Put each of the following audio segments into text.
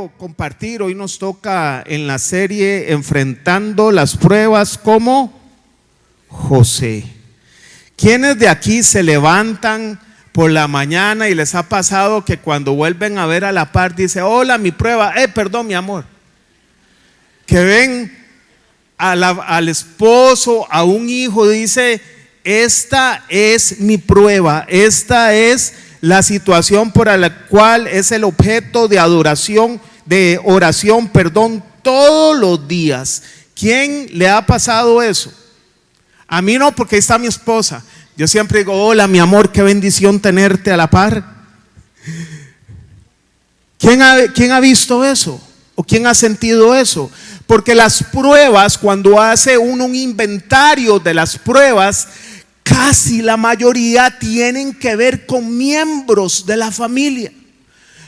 quiero compartir, hoy nos toca en la serie Enfrentando las pruebas como José. ¿Quiénes de aquí se levantan por la mañana y les ha pasado que cuando vuelven a ver a la par dice: hola, mi prueba, perdón, mi amor? Que ven al esposo, a un hijo, dice: esta es mi prueba, esta es la situación por la cual es el objeto de adoración, de oración, todos los días. ¿Quién le ha pasado eso? A mí no, porque ahí está mi esposa. Yo siempre digo: hola, mi amor, qué bendición tenerte a la par. ¿Quién ha visto eso? ¿O quién ha sentido eso? Porque las pruebas, cuando hace uno un inventario de las pruebas, casi la mayoría tienen que ver con miembros de la familia.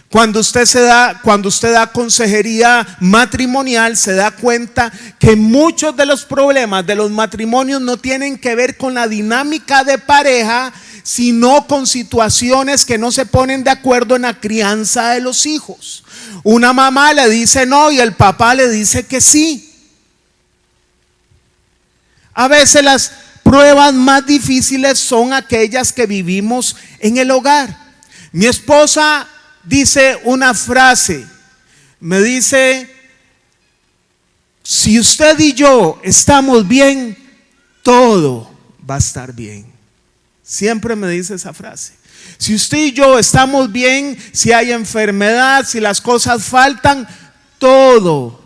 Cuando usted da consejería matrimonial, se da cuenta que muchos de los problemas de los matrimonios no tienen que ver con la dinámica de pareja, sino con situaciones que no se ponen de acuerdo en la crianza de los hijos. Una mamá le dice no y el papá le dice que sí. A veces las pruebas más difíciles son aquellas que vivimos en el hogar. Mi esposa dice una frase, me dice: si usted y yo estamos bien, todo va a estar bien. Siempre me dice esa frase. Si usted y yo estamos bien, si hay enfermedad, si las cosas faltan, todo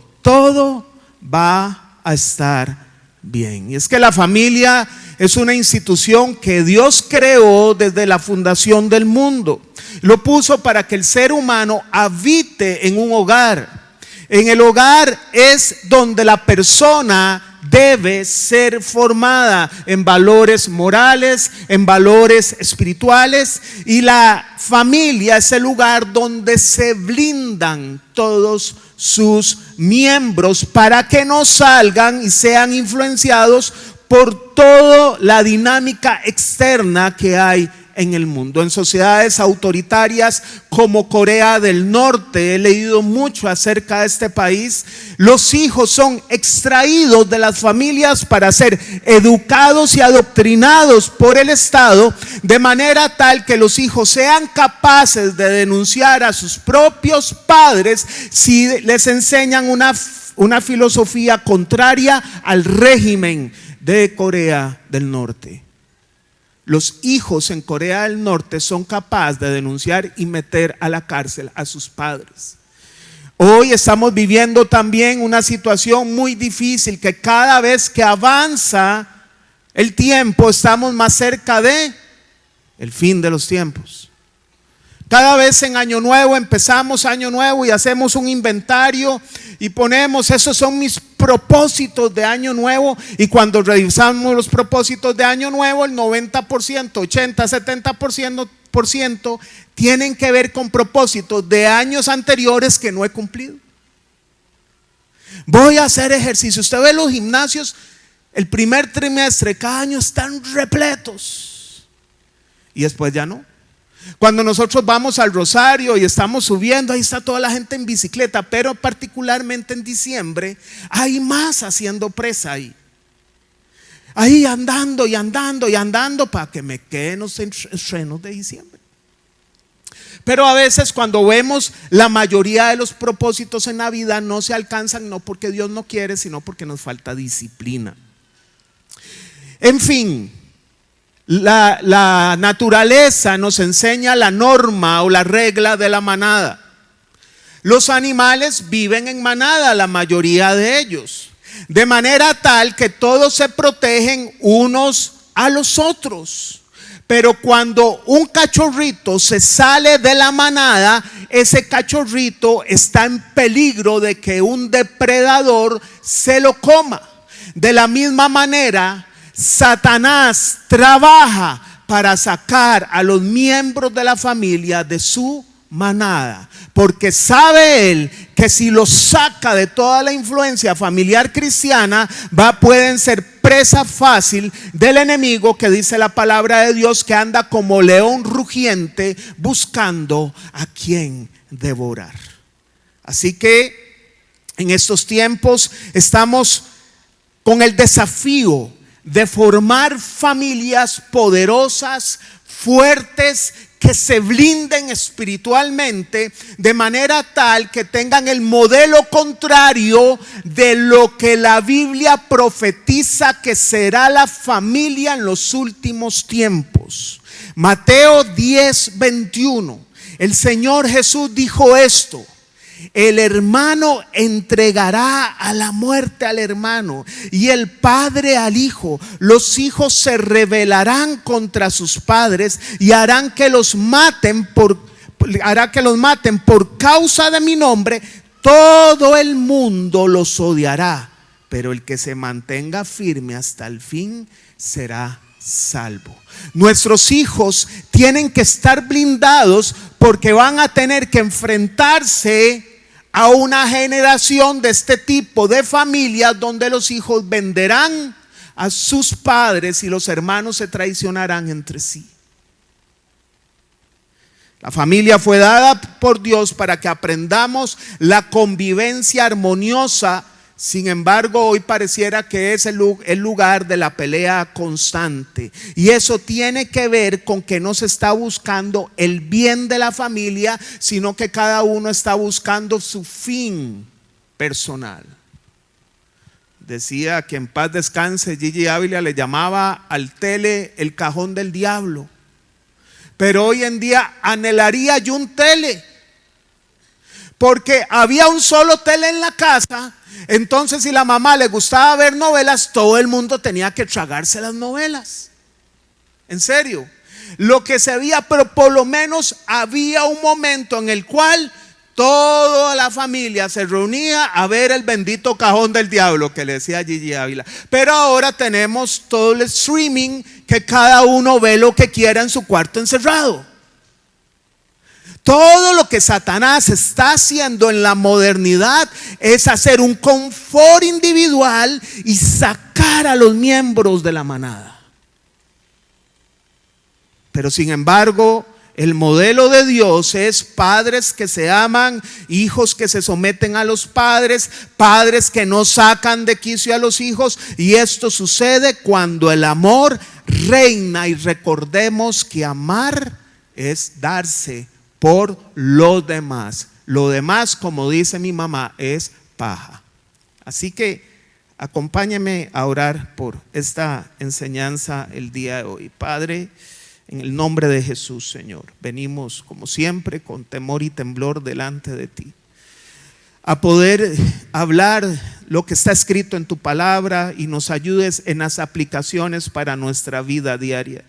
va a estar bien. Y es que la familia es una institución que Dios creó desde la fundación del mundo. Lo puso para que el ser humano habite en un hogar. En el hogar es donde la persona debe ser formada en valores morales, en valores espirituales, y la familia es el lugar donde se blindan todos sus miembros para que no salgan y sean influenciados por toda la dinámica externa que hay en el mundo. En sociedades autoritarias como Corea del Norte, he leído mucho acerca de este país, los hijos son extraídos de las familias para ser educados y adoctrinados por el Estado, de manera tal que los hijos sean capaces de denunciar a sus propios padres si les enseñan una filosofía contraria al régimen de Corea del Norte. Los hijos en Corea del Norte son capaces de denunciar y meter a la cárcel a sus padres. Hoy estamos viviendo también una situación muy difícil, que cada vez que avanza el tiempo estamos más cerca de el fin de los tiempos. Cada vez en Año Nuevo empezamos Año Nuevo y hacemos un inventario y ponemos: esos son mis propósitos de Año Nuevo. Y cuando revisamos los propósitos de Año Nuevo, el 90%, 80, 70% tienen que ver con propósitos de años anteriores que no he cumplido. Voy a hacer ejercicio. Usted ve los gimnasios, el primer trimestre cada año están repletos y después ya no. Cuando nosotros vamos al Rosario y estamos subiendo, ahí está toda la gente en bicicleta, pero particularmente en diciembre hay más haciendo presa ahí andando y andando y andando para que me queden los estrenos de diciembre. Pero a veces cuando vemos la mayoría de los propósitos en la vida no se alcanzan, no porque Dios no quiere, sino porque nos falta disciplina. En fin, la naturaleza nos enseña la norma o la regla de la manada. Los animales viven en manada, la mayoría de ellos, de manera tal que todos se protegen unos a los otros. Pero cuando un cachorrito se sale de la manada, ese cachorrito está en peligro de que un depredador se lo coma. De la misma manera, Satanás trabaja para sacar a los miembros de la familia de su manada, porque sabe él que si los saca de toda la influencia familiar cristiana, pueden ser presa fácil del enemigo, que dice la palabra de Dios que anda como león rugiente buscando a quien devorar. Así que en estos tiempos estamos con el desafío de formar familias poderosas, fuertes, que se blinden espiritualmente de manera tal que tengan el modelo contrario de lo que la Biblia profetiza que será la familia en los últimos tiempos. Mateo 10:21. El Señor Jesús dijo esto: el hermano entregará a la muerte al hermano y el padre al hijo. Los hijos se rebelarán contra sus padres y harán que los maten por causa de mi nombre. Todo el mundo los odiará, pero el que se mantenga firme hasta el fin será salvo. Nuestros hijos tienen que estar blindados porque van a tener que enfrentarse a una generación de este tipo de familias donde los hijos venderán a sus padres y los hermanos se traicionarán entre sí. La familia fue dada por Dios para que aprendamos la convivencia armoniosa. Sin embargo, hoy pareciera que es el lugar de la pelea constante. Y eso tiene que ver con que no se está buscando el bien de la familia, sino que cada uno está buscando su fin personal. Decía que en paz descanse Gigi Ávila, le llamaba al tele el cajón del diablo. Pero hoy en día anhelaría yo un tele, porque había un solo tele en la casa. Entonces, si la mamá le gustaba ver novelas, todo el mundo tenía que tragarse las novelas. En serio, lo que se veía, pero por lo menos había un momento en el cual toda la familia se reunía a ver el bendito cajón del diablo que le decía Gigi Ávila. Pero ahora tenemos todo el streaming, que cada uno ve lo que quiera en su cuarto encerrado. Todo lo que Satanás está haciendo en la modernidad es hacer un confort individual y sacar a los miembros de la manada. Pero sin embargo, el modelo de Dios es padres que se aman, hijos que se someten a los padres, padres que no sacan de quicio a los hijos. Y esto sucede cuando el amor reina. Y recordemos que amar es darse por los demás. Lo demás, como dice mi mamá, es paja. Así que acompáñeme a orar por esta enseñanza el día de hoy. Padre, en el nombre de Jesús, Señor, venimos como siempre con temor y temblor delante de ti, a poder hablar lo que está escrito en tu palabra y nos ayudes en las aplicaciones para nuestra vida diaria.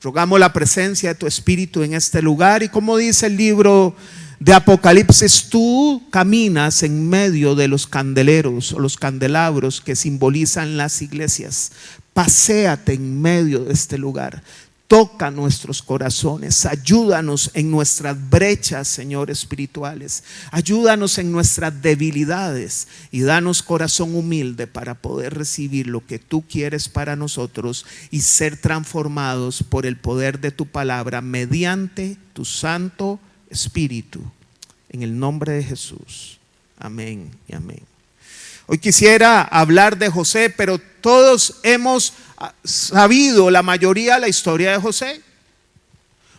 Rogamos la presencia de tu Espíritu en este lugar, y como dice el libro de Apocalipsis, tú caminas en medio de los candeleros o los candelabros que simbolizan las iglesias. Paséate en medio de este lugar. Toca nuestros corazones, ayúdanos en nuestras brechas, Señor, espirituales. Ayúdanos en nuestras debilidades y danos corazón humilde para poder recibir lo que tú quieres para nosotros y ser transformados por el poder de tu palabra mediante tu Santo Espíritu. En el nombre de Jesús. Amén y amén. Hoy quisiera hablar de José, pero todos hemos sabido, la mayoría, la historia de José.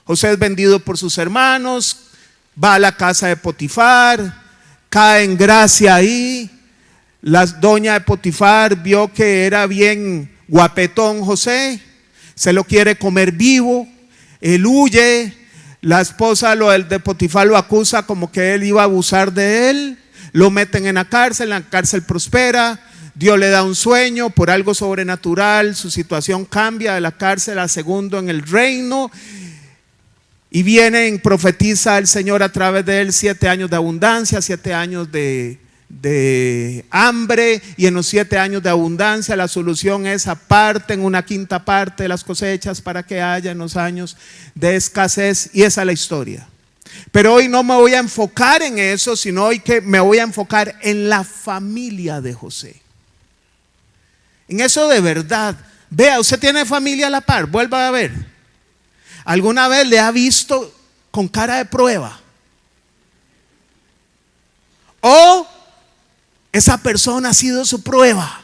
José es vendido por sus hermanos, va a la casa de Potifar, cae en gracia ahí. La doña de Potifar vio que era bien guapetón José, se lo quiere comer vivo, él huye. La esposa de Potifar lo acusa como que él iba a abusar de él, lo meten en la cárcel prospera. Dios le da un sueño por algo sobrenatural, su situación cambia de la cárcel a segundo en el reino, y profetiza el Señor a través de él 7 años de abundancia, 7 años de hambre, y en los 7 años de abundancia la solución es aparten una quinta parte de las cosechas para que haya en los años de escasez, y esa es la historia. Pero hoy no me voy a enfocar en eso, sino hoy que me voy a enfocar en la familia de José. En eso de verdad. Vea, usted tiene familia a la par, vuelva a ver. ¿Alguna vez le ha visto con cara de prueba? o esa persona ha sido su prueba.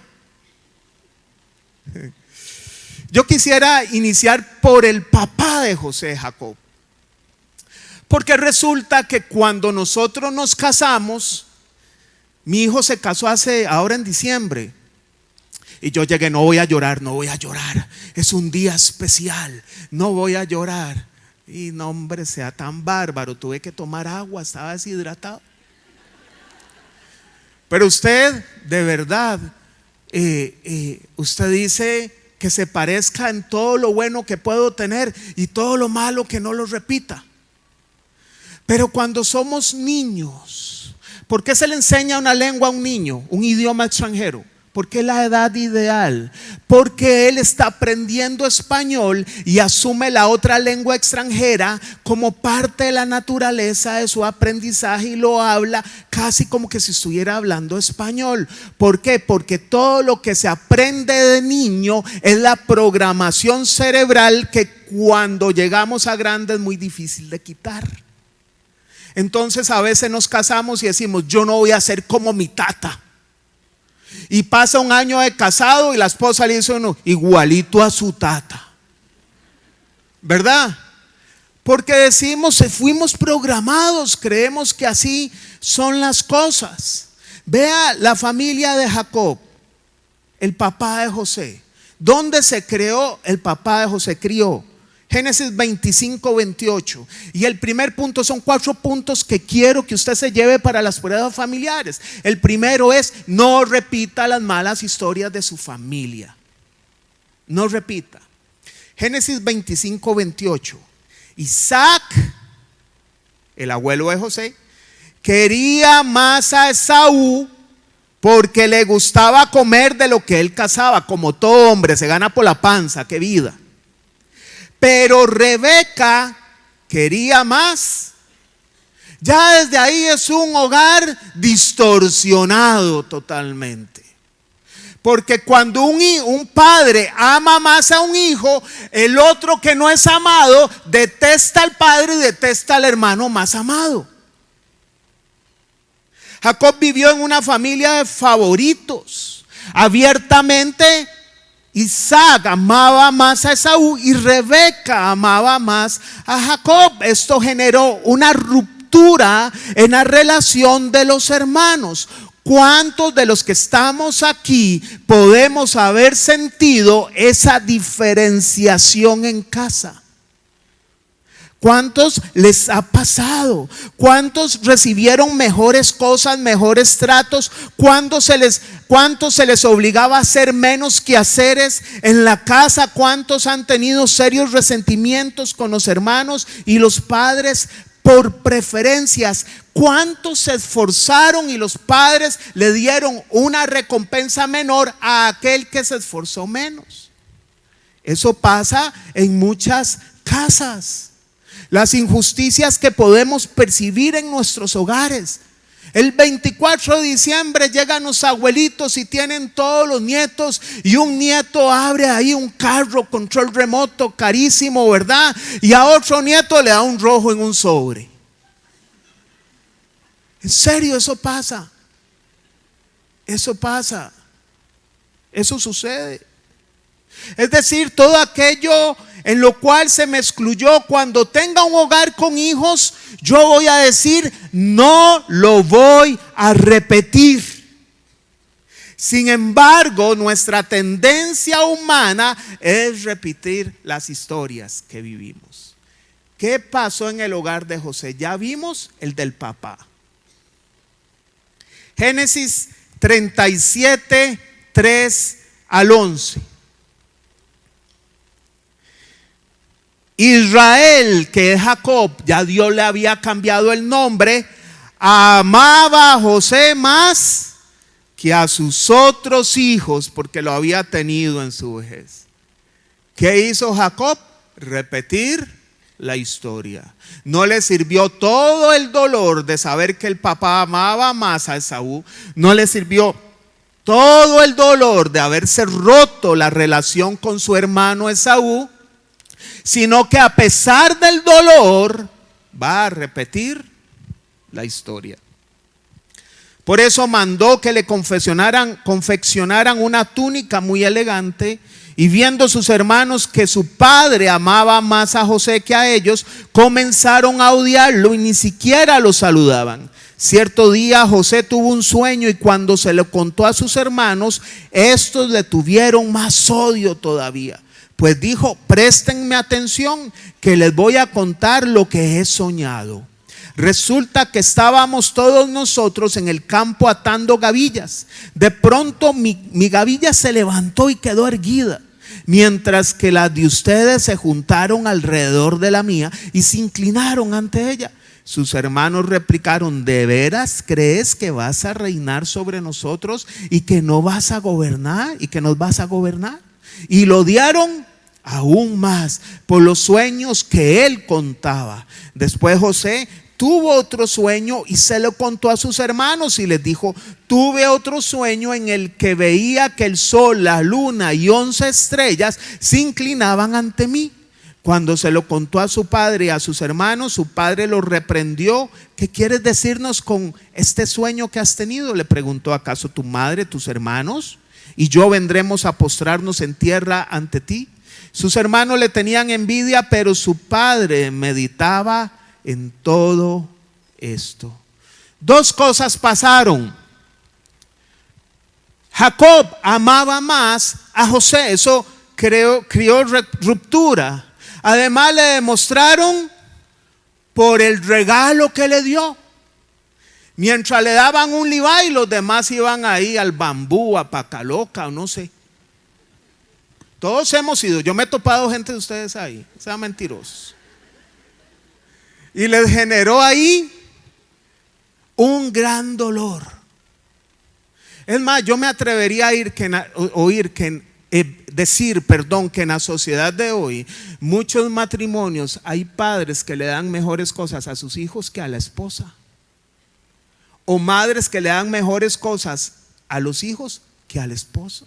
Yo quisiera iniciar por el papá de José, Jacob, porque resulta que cuando nosotros nos casamos, mi hijo se casó ahora en diciembre, y yo llegué, no voy a llorar, no voy a llorar, es un día especial, no voy a llorar. Y no, hombre, sea tan bárbaro, tuve que tomar agua, estaba deshidratado. Pero usted, de verdad, usted dice que se parezca en todo lo bueno que puedo tener y todo lo malo que no lo repita. Pero cuando somos niños, ¿por qué se le enseña una lengua a un niño, un idioma extranjero? Porque es la edad ideal, porque él está aprendiendo español y asume la otra lengua extranjera como parte de la naturaleza de su aprendizaje y lo habla casi como que si estuviera hablando español. ¿Por qué? Porque todo lo que se aprende de niño es la programación cerebral que cuando llegamos a grande es muy difícil de quitar. Entonces a veces nos casamos y decimos, yo no voy a ser como mi tata. Y pasa un año de casado y la esposa le dice uno, igualito a su tata, ¿verdad? Porque decimos, fuimos programados, creemos que así son las cosas. Vea la familia de Jacob, el papá de José. ¿Dónde se creó el papá de José? Crió. Génesis 25, 28. Y el primer punto, son 4 puntos que quiero que usted se lleve para las pruebas familiares. El primero es, no repita las malas historias de su familia. No repita. Génesis 25, 28. Isaac, el abuelo de José, quería más a Esaú porque le gustaba comer de lo que él cazaba. Como todo hombre, se gana por la panza, qué vida. Pero Rebeca quería más. Ya desde ahí es un hogar distorsionado totalmente. Porque cuando un padre ama más a un hijo, el otro que no es amado detesta al padre y detesta al hermano más amado. Jacob vivió en una familia de favoritos. Abiertamente Isaac amaba más a Esaú y Rebeca amaba más a Jacob. Esto generó una ruptura en la relación de los hermanos. ¿Cuántos de los que estamos aquí podemos haber sentido esa diferenciación en casa? ¿Cuántos les ha pasado? ¿Cuántos recibieron mejores cosas, mejores tratos? ¿Cuántos se les obligaba a hacer menos quehaceres en la casa? ¿Cuántos han tenido serios resentimientos con los hermanos y los padres por preferencias? ¿Cuántos se esforzaron y los padres le dieron una recompensa menor a aquel que se esforzó menos? Eso pasa en muchas casas. Las injusticias que podemos percibir en nuestros hogares. El 24 de diciembre llegan los abuelitos y tienen todos los nietos, y un nieto abre ahí un carro control remoto carísimo, ¿verdad? Y a otro nieto le da un rojo en un sobre. En serio, eso pasa. Eso pasa. Eso sucede. Es decir, todo aquello en lo cual se me excluyó, cuando tenga un hogar con hijos, yo voy a decir, no lo voy a repetir. Sin embargo, nuestra tendencia humana es repetir las historias que vivimos. ¿Qué pasó en el hogar de José? Ya vimos el del papá. Génesis 37, 3 al 11. Israel, que es Jacob, ya Dios le había cambiado el nombre, amaba a José más que a sus otros hijos, porque lo había tenido en su vejez. ¿Qué hizo Jacob? Repetir la historia. No le sirvió todo el dolor de saber que el papá amaba más a Esaú. No le sirvió todo el dolor de haberse roto la relación con su hermano Esaú, sino que a pesar del dolor va a repetir la historia. Por eso mandó que le confeccionaran una túnica muy elegante, y viendo sus hermanos que su padre amaba más a José que a ellos, comenzaron a odiarlo y ni siquiera lo saludaban. Cierto día José tuvo un sueño, y cuando se lo contó a sus hermanos, estos le tuvieron más odio todavía. Pues dijo: préstenme atención, que les voy a contar lo que he soñado. Resulta que estábamos todos nosotros en el campo atando gavillas. De pronto mi gavilla se levantó y quedó erguida, mientras que las de ustedes se juntaron alrededor de la mía y se inclinaron ante ella. Sus hermanos replicaron: ¿de veras crees que vas a reinar sobre nosotros y que no vas a gobernar y que nos vas a gobernar? Y lo odiaron aún más por los sueños que él contaba. Después José tuvo otro sueño y se lo contó a sus hermanos y les dijo: tuve otro sueño en el que veía que el sol, la luna y 11 estrellas se inclinaban ante mí. Cuando se lo contó a su padre y a sus hermanos, su padre lo reprendió. ¿Qué quieres decirnos con este sueño que has tenido?, le preguntó. ¿Acaso tu madre, tus hermanos y yo vendremos a postrarnos en tierra ante ti? Sus hermanos le tenían envidia, pero su padre meditaba en todo esto. Dos cosas pasaron. Jacob amaba más a José, eso creó ruptura. Además le demostraron por el regalo que le dio. Mientras le daban un Levi, los demás iban ahí al Bambú, a Pacaloca o no sé. Todos hemos ido, yo me he topado gente de ustedes ahí, sean mentirosos. Y les generó ahí un gran dolor. Es más, yo me atrevería a decir que en la sociedad de hoy, muchos matrimonios, hay padres que le dan mejores cosas a sus hijos que a la esposa, o madres que le dan mejores cosas a los hijos que al esposo.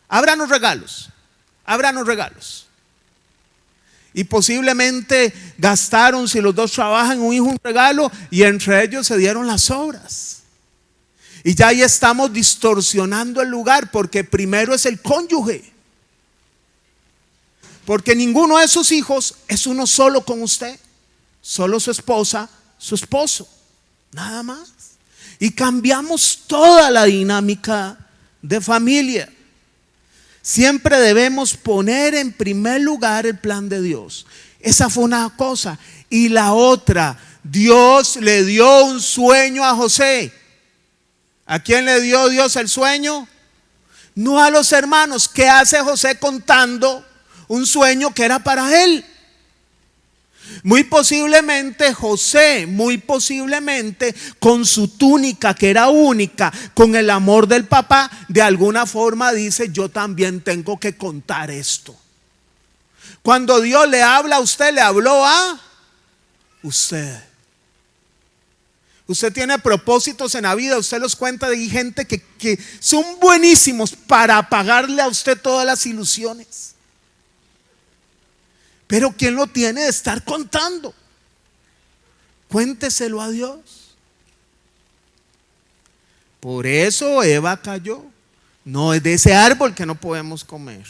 Ábranos regalos. Y posiblemente gastaron, si los dos trabajan, un hijo un regalo, y entre ellos se dieron las obras. Y ya ahí estamos distorsionando el lugar, porque primero es el cónyuge. Porque ninguno de sus hijos es uno solo con usted. Solo su esposa, su esposo, nada más. Y cambiamos toda la dinámica de familia. Siempre debemos poner en primer lugar el plan de Dios. Esa fue una cosa. Y la otra, Dios le dio un sueño a José. ¿A quién le dio Dios el sueño? No a los hermanos. ¿Qué hace José contando un sueño que era para él? Muy posiblemente José, con su túnica que era única, con el amor del papá, de alguna forma dice: yo también tengo que contar esto. Cuando Dios le habla a usted, le habló a usted. Usted tiene propósitos en la vida, usted los cuenta, de gente que son buenísimos para apagarle a usted todas las ilusiones. Pero ¿quién lo tiene de estar contando? Cuénteselo a Dios. Por eso Eva cayó. No es de ese árbol que no podemos comer,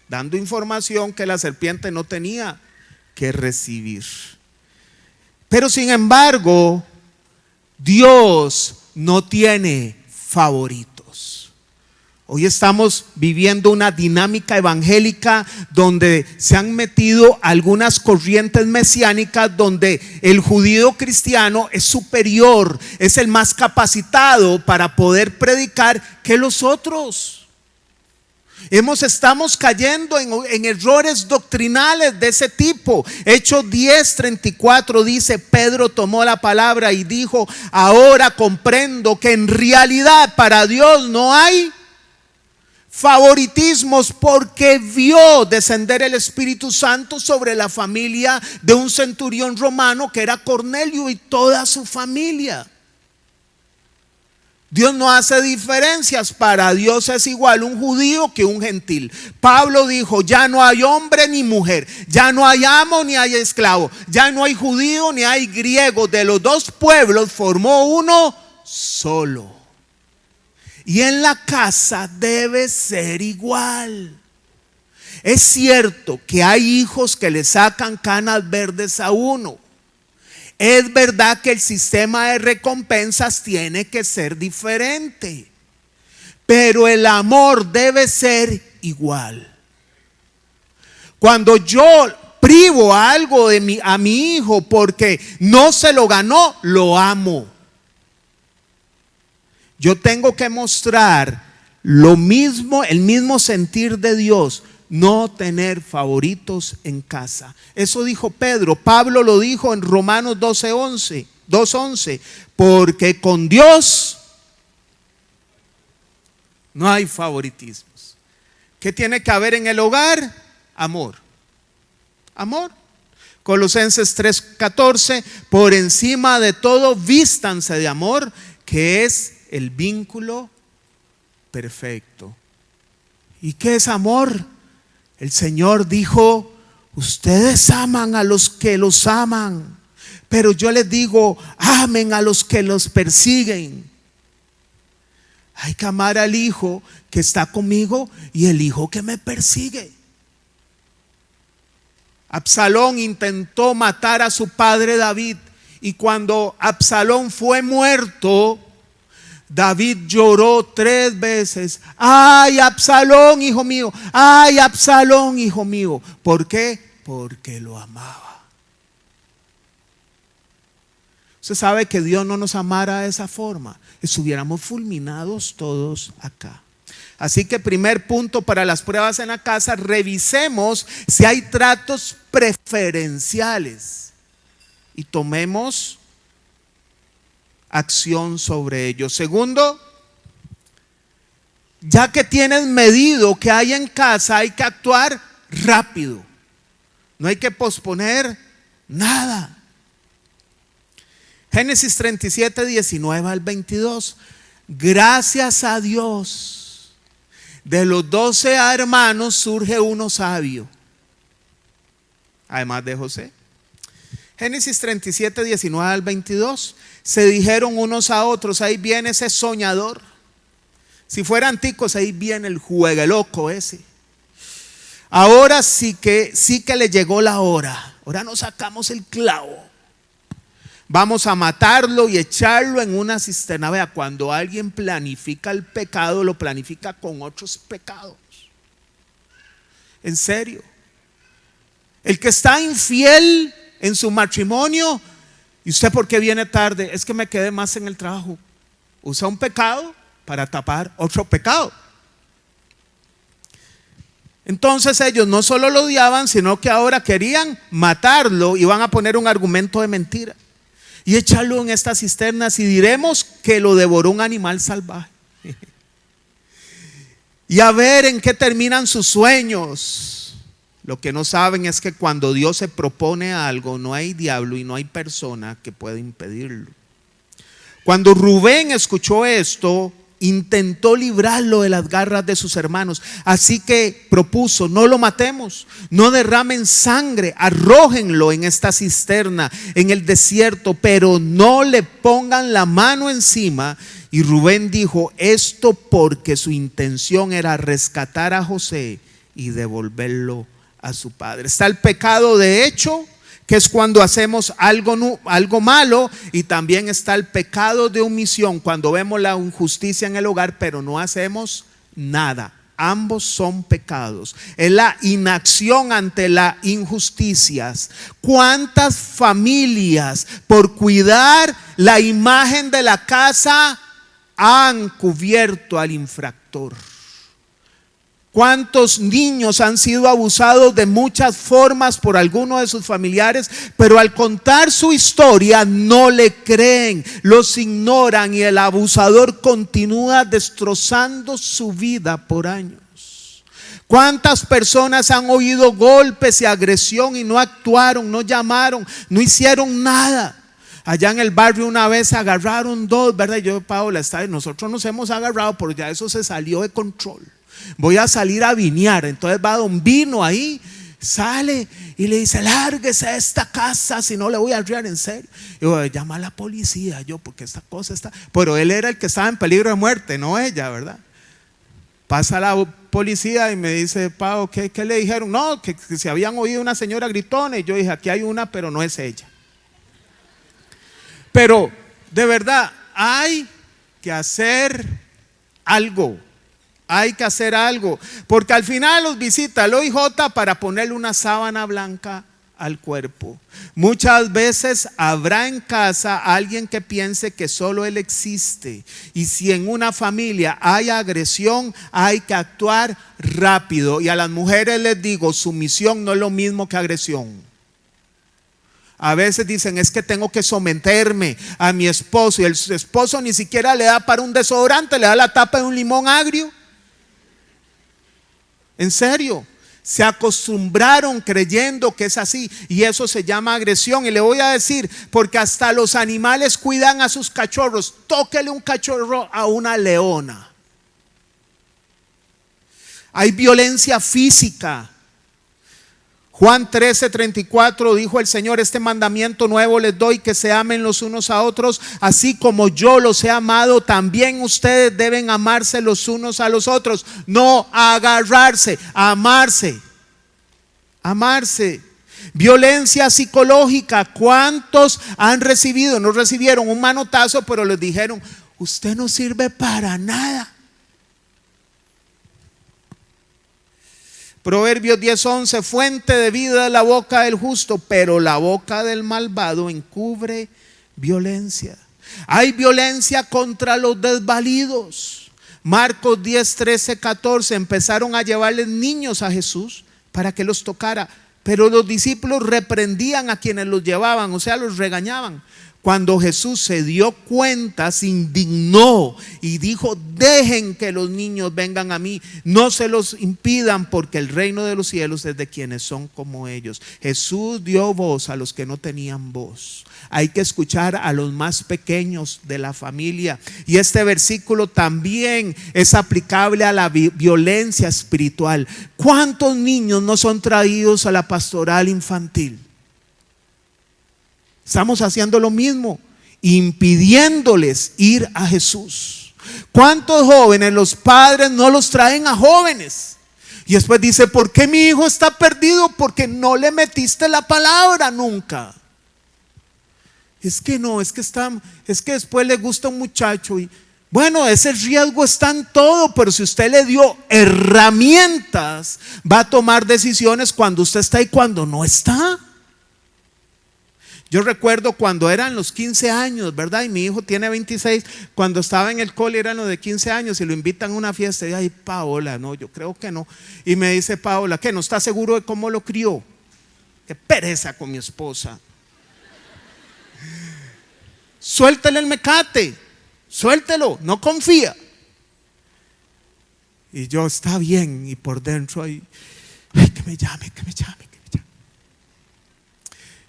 dando información que la serpiente no tenía que recibir. Pero sin embargo, Dios no tiene favoritos. Hoy estamos viviendo una dinámica evangélica donde se han metido algunas corrientes mesiánicas, donde el judío cristiano es superior, es el más capacitado para poder predicar que los otros. Estamos cayendo en errores doctrinales de ese tipo. Hechos 10:34 dice: Pedro tomó la palabra y dijo: ahora comprendo que en realidad para Dios no hay favoritismos, porque vio descender el Espíritu Santo sobre la familia de un centurión romano que era Cornelio y toda su familia. Dios no hace diferencias. Para Dios es igual un judío que un gentil. Pablo dijo: ya no hay hombre ni mujer, ya no hay amo ni hay esclavo, ya no hay judío ni hay griego, de los dos pueblos formó uno solo. Y en la casa debe ser igual. Es cierto que hay hijos que le sacan canas verdes a uno. Es verdad que el sistema de recompensas tiene que ser diferente, pero el amor debe ser igual. Cuando yo privo algo a mi hijo porque no se lo ganó, lo amo. Yo tengo que mostrar lo mismo, el mismo sentir de Dios. No tener favoritos en casa. Eso dijo Pedro. Pablo lo dijo en Romanos 2:11. Porque con Dios no hay favoritismos. ¿Qué tiene que haber en el hogar? Amor. Amor. Colosenses 3:14. Por encima de todo, vístanse de amor, que es el vínculo perfecto. ¿Y qué es amor? El Señor dijo: ustedes aman a los que los aman, pero yo les digo, amen a los que los persiguen. Hay que amar al hijo que está conmigo y el hijo que me persigue. Absalón intentó matar a su padre David, y cuando Absalón fue muerto, David lloró 3 veces. Ay, Absalón, hijo mío. Ay, Absalón, hijo mío. ¿Por qué? Porque lo amaba. Usted sabe que Dios no nos amara de esa forma, estuviéramos fulminados todos acá. Así que primer punto para las pruebas en la casa: revisemos si hay tratos preferenciales y tomemos acción sobre ello. Segundo, ya que tienes medido que hay en casa, hay que actuar rápido. No hay que posponer nada. Génesis 37, 19 al 22. Gracias a Dios, de los 12 hermanos surge uno sabio, además de José. Génesis 37, 19 al 22. Se dijeron unos a otros: ahí viene ese soñador. Si fueran ticos, ahí viene el juegue loco ese. Ahora sí que le llegó la hora. Ahora nos sacamos el clavo. Vamos a matarlo y echarlo en una cisterna. Vea, cuando alguien planifica el pecado, lo planifica con otros pecados. En serio. El que está infiel en su matrimonio: ¿y usted por qué viene tarde? Es que me quedé más en el trabajo. Usa un pecado para tapar otro pecado. Entonces ellos no solo lo odiaban, sino que ahora querían matarlo y van a poner un argumento de mentira y echarlo en estas cisternas, y diremos que lo devoró un animal salvaje. Y a ver en qué terminan sus sueños. Lo que no saben es que cuando Dios se propone algo, no hay diablo y no hay persona que pueda impedirlo. Cuando Rubén escuchó esto, intentó librarlo de las garras de sus hermanos. Así que propuso: no lo matemos, no derramen sangre, arrójenlo en esta cisterna, en el desierto, pero no le pongan la mano encima. Y Rubén dijo esto porque su intención era rescatar a José y devolverlo a su padre. Está el pecado de hecho, que es cuando hacemos algo malo, y también está el pecado de omisión, cuando vemos la injusticia en el hogar pero no hacemos nada. Ambos son pecados. Es la inacción ante las injusticias. ¿Cuántas familias por cuidar la imagen de la casa han cubierto al infractor? ¿Cuántos niños han sido abusados de muchas formas por alguno de sus familiares, pero al contar su historia no le creen, los ignoran, y el abusador continúa destrozando su vida por años? ¿Cuántas personas han oído golpes y agresión y no actuaron, no llamaron, no hicieron nada? Allá en el barrio una vez agarraron 2, ¿verdad? Yo, Paola, nosotros nos hemos agarrado, pero ya eso se salió de control. Voy a salir a vinear. Entonces va don Vino ahí Sale y le dice: lárguese a esta casa, si no le voy a arriar en serio. Y yo: llama a la policía, porque esta cosa está. Pero él era el que estaba en peligro de muerte, no ella, ¿verdad? Pasa la policía y me dice: Pau, ¿qué le dijeron? No, que se habían oído una señora gritona. Y yo dije: aquí hay una, pero no es ella. Pero de verdad hay que hacer algo. Hay que hacer algo, porque al final los visita el OIJ para ponerle una sábana blanca al cuerpo. Muchas veces habrá en casa alguien que piense que solo él existe, y si en una familia hay agresión, hay que actuar rápido. Y a las mujeres les digo: sumisión no es lo mismo que agresión. A veces dicen: es que tengo que someterme a mi esposo, y el esposo ni siquiera le da para un desodorante, le da la tapa de un limón agrio. En serio, se acostumbraron creyendo que es así, y eso se llama agresión. Y le voy a decir, porque hasta los animales cuidan a sus cachorros. Tóquele un cachorro a una leona. Hay violencia física. Juan 13:34 dijo el Señor: este mandamiento nuevo les doy, que se amen los unos a otros, así como yo los he amado, también ustedes deben amarse los unos a los otros. No agarrarse, amarse. Amarse. Violencia psicológica. ¿Cuántos han recibido? No recibieron un manotazo, pero les dijeron: usted no sirve para nada. Proverbios 10:11: fuente de vida es la boca del justo, pero la boca del malvado encubre violencia. Hay violencia contra los desvalidos. Marcos 10:13-14: empezaron a llevarles niños a Jesús para que los tocara, pero los discípulos reprendían a quienes los llevaban, o sea, los regañaban. Cuando Jesús se dio cuenta, se indignó y dijo: dejen que los niños vengan a mí, no se los impidan, porque el reino de los cielos es de quienes son como ellos. Jesús dio voz a los que no tenían voz. Hay que escuchar a los más pequeños de la familia. Y este versículo también es aplicable a la violencia espiritual. ¿Cuántos niños no son traídos a la pastoral infantil? Estamos haciendo lo mismo, impidiéndoles ir a Jesús. ¿Cuántos jóvenes los padres no los traen a jóvenes? Y después dice: ¿por qué mi hijo está perdido? Porque no le metiste la palabra nunca. Es que no, es que después le gusta un muchacho y bueno, ese riesgo está en todo, pero si usted le dio herramientas, va a tomar decisiones cuando usted está y cuando no está. Yo recuerdo cuando eran los 15 años, ¿verdad? Y mi hijo tiene 26. Cuando estaba en el cole eran los de 15 años y lo invitan a una fiesta. Y ay, Paola, no, yo creo que no. Y me dice Paola: ¿qué? ¿No está seguro de cómo lo crió? Qué pereza con mi esposa. Suéltele el mecate, suéltelo, no confía. Y yo: está bien. Y por dentro, ay, que me llame.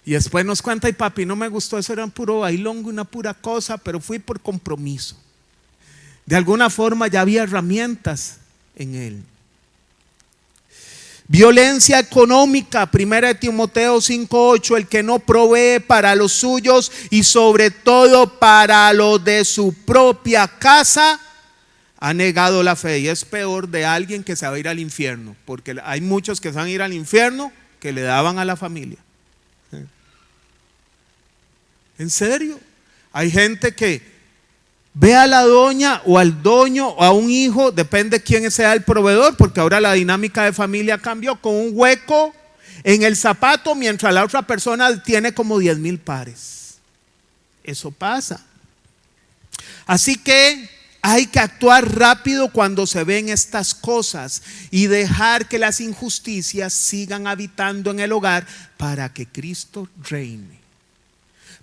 Y después nos cuenta: y papi, no me gustó, eso era un puro bailongo, una pura cosa, pero fui por compromiso. De alguna forma ya había herramientas en él. Violencia económica. 1 Timoteo 5:8: el que no provee para los suyos y sobre todo para los de su propia casa, ha negado la fe. Y es peor de alguien que se va a ir al infierno, porque hay muchos que se van a ir al infierno que le daban a la familia. En serio, hay gente que ve a la doña o al doño o a un hijo, depende quién sea el proveedor, porque ahora la dinámica de familia cambió, con un hueco en el zapato, mientras la otra persona tiene como 10,000 pares. Eso pasa. Así que hay que actuar rápido cuando se ven estas cosas y dejar que las injusticias sigan habitando en el hogar para que Cristo reine.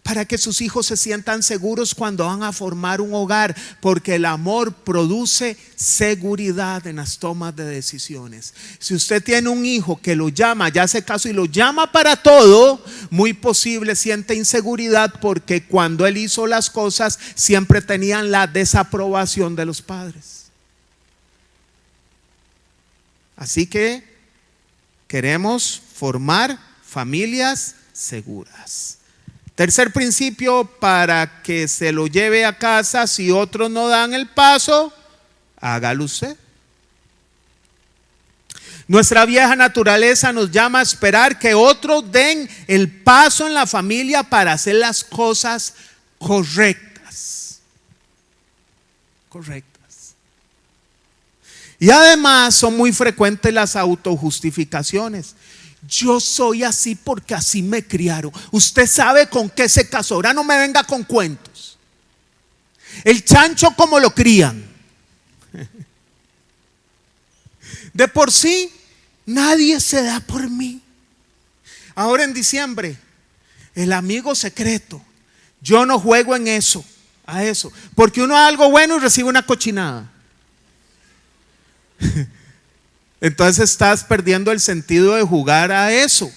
Para que sus hijos se sientan seguros cuando van a formar un hogar, porque el amor produce seguridad en las tomas de decisiones. Si usted tiene un hijo que lo llama, ya hace caso y lo llama para todo, muy posible siente inseguridad, porque cuando él hizo las cosas siempre tenían la desaprobación de los padres. Así que queremos formar familias seguras. Tercer principio para que se lo lleve a casa: si otros no dan el paso, hágalo usted. Nuestra vieja naturaleza nos llama a esperar que otros den el paso en la familia para hacer las cosas correctas. Y además son muy frecuentes las autojustificaciones. Yo soy así porque así me criaron. Usted sabe con qué se casó. Ahora no me venga con cuentos. El chancho como lo crían. De por sí, nadie se da por mí. Ahora en diciembre, el amigo secreto. Yo no juego en eso, a eso. Porque uno hace algo bueno y recibe una cochinada. Entonces estás perdiendo el sentido de jugar a eso.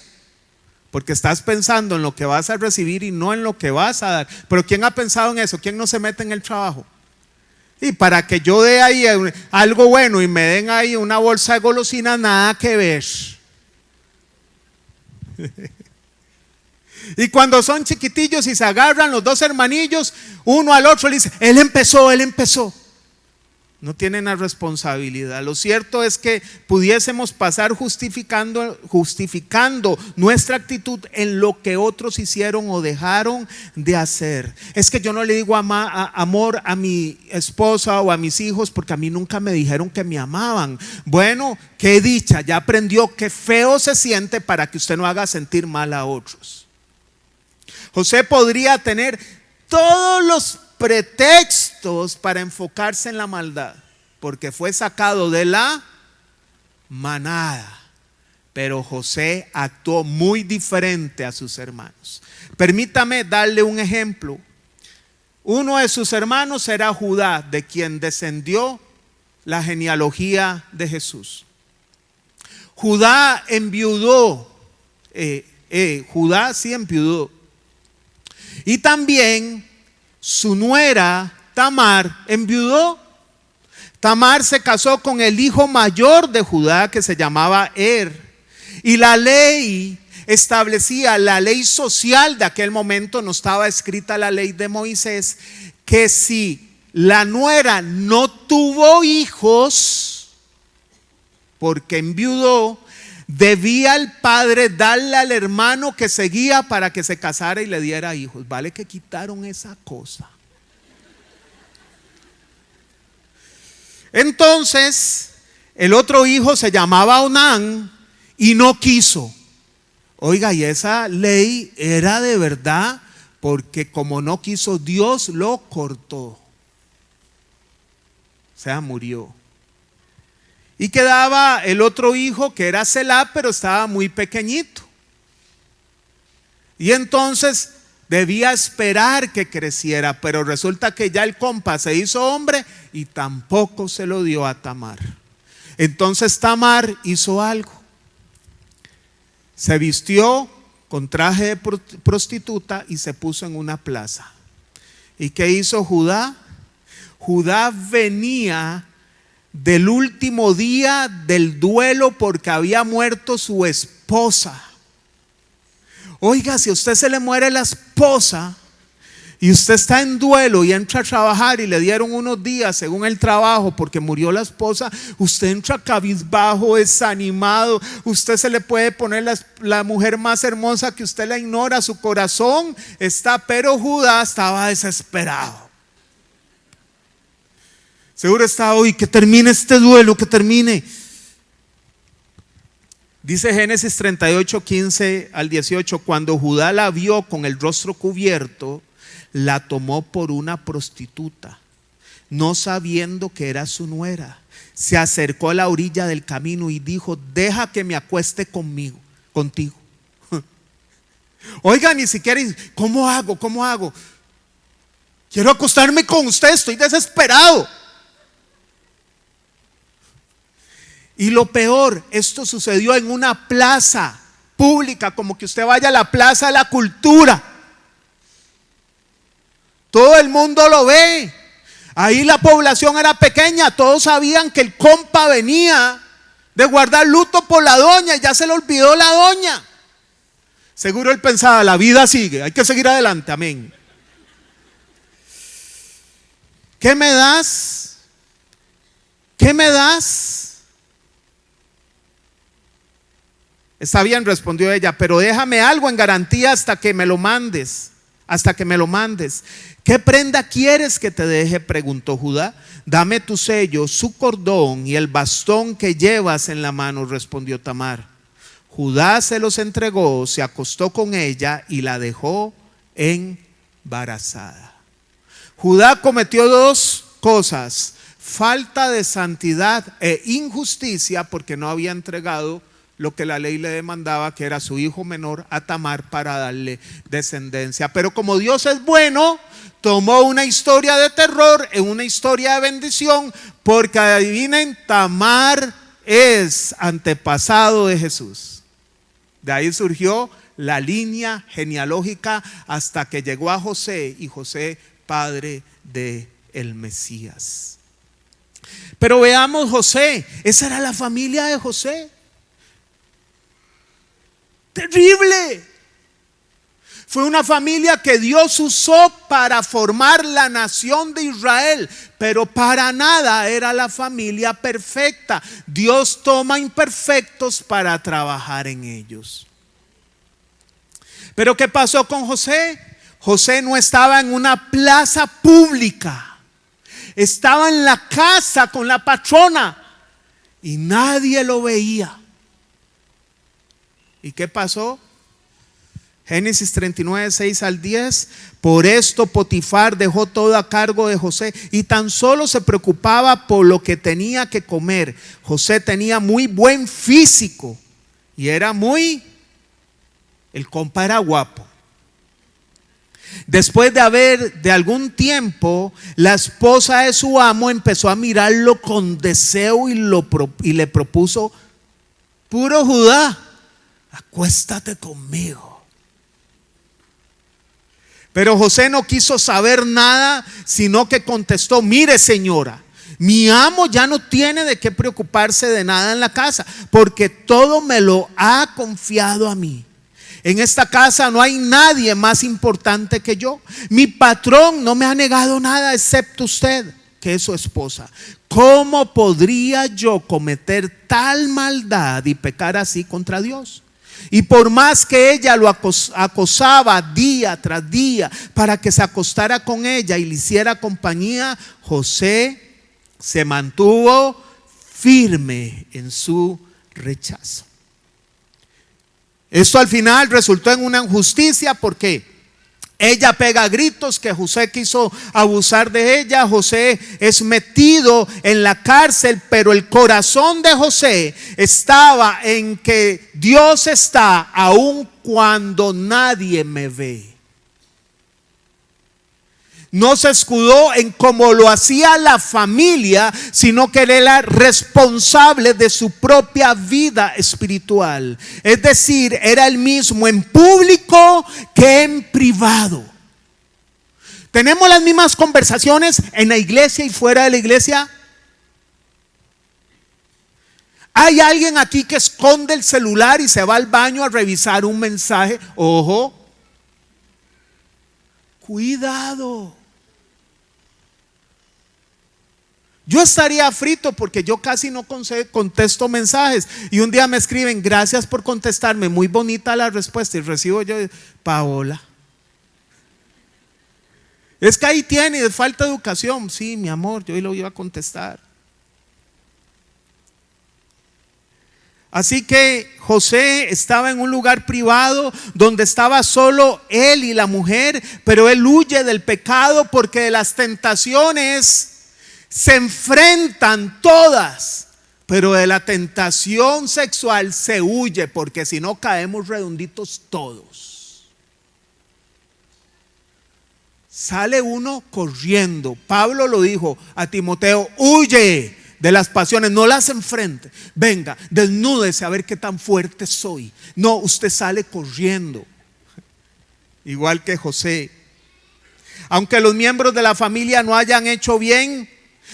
Porque estás pensando en lo que vas a recibir y no en lo que vas a dar. Pero ¿quién ha pensado en eso? ¿Quién no se mete en el trabajo? Y para que yo dé ahí algo bueno y me den ahí una bolsa de golosinas, nada que ver. Y cuando son chiquitillos y se agarran los dos hermanillos, uno al otro le dice: él empezó. No tienen la responsabilidad. Lo cierto es que pudiésemos pasar justificando nuestra actitud en lo que otros hicieron o dejaron de hacer. Es que yo no le digo amor a mi esposa o a mis hijos porque a mí nunca me dijeron que me amaban. Bueno, qué dicha, ya aprendió qué feo se siente para que usted no haga sentir mal a otros. José podría tener todos los pretextos para enfocarse en la maldad, porque fue sacado de la manada. Pero José actuó muy diferente a sus hermanos. Permítame darle un ejemplo. Uno de sus hermanos era Judá, de quien descendió la genealogía de Jesús. Judá enviudó. Judá sí enviudó. Y también su nuera Tamar enviudó. Tamar se casó con el hijo mayor de Judá, que se llamaba Y la ley establecía, la ley social de aquel momento, no estaba escrita la ley de Moisés, que si la nuera no tuvo hijos porque enviudó, debía el padre darle al hermano que seguía para que se casara y le diera hijos. Vale que quitaron esa cosa. Entonces el otro hijo se llamaba Onán y no quiso. Oiga, y esa ley era de verdad, porque como no quiso, Dios lo cortó. O sea, murió. Y quedaba el otro hijo, que era Selá, pero estaba muy pequeñito. Y entonces debía esperar que creciera, pero resulta que ya el compa se hizo hombre y tampoco se lo dio a Tamar. Entonces Tamar hizo algo. Se vistió con traje de prostituta y se puso en una plaza. ¿Y qué hizo Judá? Judá venía del último día del duelo porque había muerto su esposa. Oiga, si a usted se le muere la esposa y usted está en duelo y entra a trabajar y le dieron unos días según el trabajo porque murió la esposa, usted entra cabizbajo, desanimado. Usted se le puede poner la mujer más hermosa que usted la ignora, su corazón está, pero Judá estaba desesperado. Seguro está hoy, que termine este duelo, que termine. Dice Génesis 38, 15 al 18, cuando Judá la vio con el rostro cubierto, la tomó por una prostituta, no sabiendo que era su nuera. Se acercó a la orilla del camino y dijo: deja que me acueste contigo. Oiga, ni siquiera, ¿cómo hago? Quiero acostarme con usted, estoy desesperado. Y lo peor, esto sucedió en una plaza pública, como que usted vaya a la Plaza de la Cultura. Todo el mundo lo ve. Ahí la población era pequeña, todos sabían que el compa venía de guardar luto por la doña, y ya se le olvidó la doña. Seguro él pensaba, la vida sigue, hay que seguir adelante, amén. ¿Qué me das? ¿Qué me das? Está bien, respondió ella, pero déjame algo en garantía hasta que me lo mandes. Hasta que me lo mandes. ¿Qué prenda quieres que te deje?, preguntó Judá. Dame tu sello, su cordón y el bastón que llevas en la mano, respondió Tamar. Judá se los entregó, se acostó con ella y la dejó embarazada. Judá cometió dos cosas: falta de santidad e injusticia, porque no había entregado lo que la ley le demandaba, que era su hijo menor, a Tamar, para darle descendencia. Pero como Dios es bueno, tomó una historia de terror en una historia de bendición, porque adivinen, Tamar es antepasado de Jesús. De ahí surgió la línea genealógica hasta que llegó a José, y José, padre de el Mesías. Pero veamos José, esa era la familia de José. Terrible. Fue una familia que Dios usó para formar la nación de Israel, pero para nada era la familia perfecta. Dios toma imperfectos para trabajar en ellos. Pero ¿qué pasó con José? José no estaba en una plaza pública, estaba en la casa con la patrona y nadie lo veía. ¿Y qué pasó? Génesis 39, 6 al 10. Por esto Potifar dejó todo a cargo de José y tan solo se preocupaba por lo que tenía que comer. José tenía muy buen físico y el compa era guapo. Después de algún tiempo, la esposa de su amo empezó a mirarlo con deseo y le propuso: puro Judá, acuéstate conmigo. Pero José no quiso saber nada, sino que contestó: mire, señora, mi amo ya no tiene de qué preocuparse de nada en la casa, porque todo me lo ha confiado a mí. En esta casa no hay nadie más importante que yo. Mi patrón no me ha negado nada excepto usted, que es su esposa. ¿Cómo podría yo cometer tal maldad y pecar así contra Dios? Y por más que ella lo acosaba día tras día para que se acostara con ella y le hiciera compañía, José se mantuvo firme en su rechazo. Esto al final resultó en una injusticia, porque ella pega gritos que José quiso abusar de ella. José es metido en la cárcel, pero el corazón de José estaba en que Dios está aun cuando nadie me ve. No se escudó en cómo lo hacía la familia, sino que él era responsable de su propia vida espiritual. Es decir, era el mismo en público que en privado. ¿Tenemos las mismas conversaciones en la iglesia y fuera de la iglesia? ¿Hay alguien aquí que esconde el celular y se va al baño a revisar un mensaje? Ojo, cuidado. Yo estaría frito porque yo casi no contesto mensajes. Y un día me escriben: gracias por contestarme, muy bonita la respuesta. Y recibo yo: Paola, es que ahí tiene, falta de educación. Sí, mi amor, yo lo iba a contestar. Así que José estaba en un lugar privado donde estaba solo él y la mujer, pero él huye del pecado porque de las tentaciones se enfrentan todas, pero de la tentación sexual se huye, porque si no caemos redonditos todos. Sale uno corriendo. Pablo lo dijo a Timoteo: huye de las pasiones, no las enfrente. Venga, desnúdese a ver qué tan fuerte soy. No, usted sale corriendo. Igual que José. Aunque los miembros de la familia no hayan hecho bien,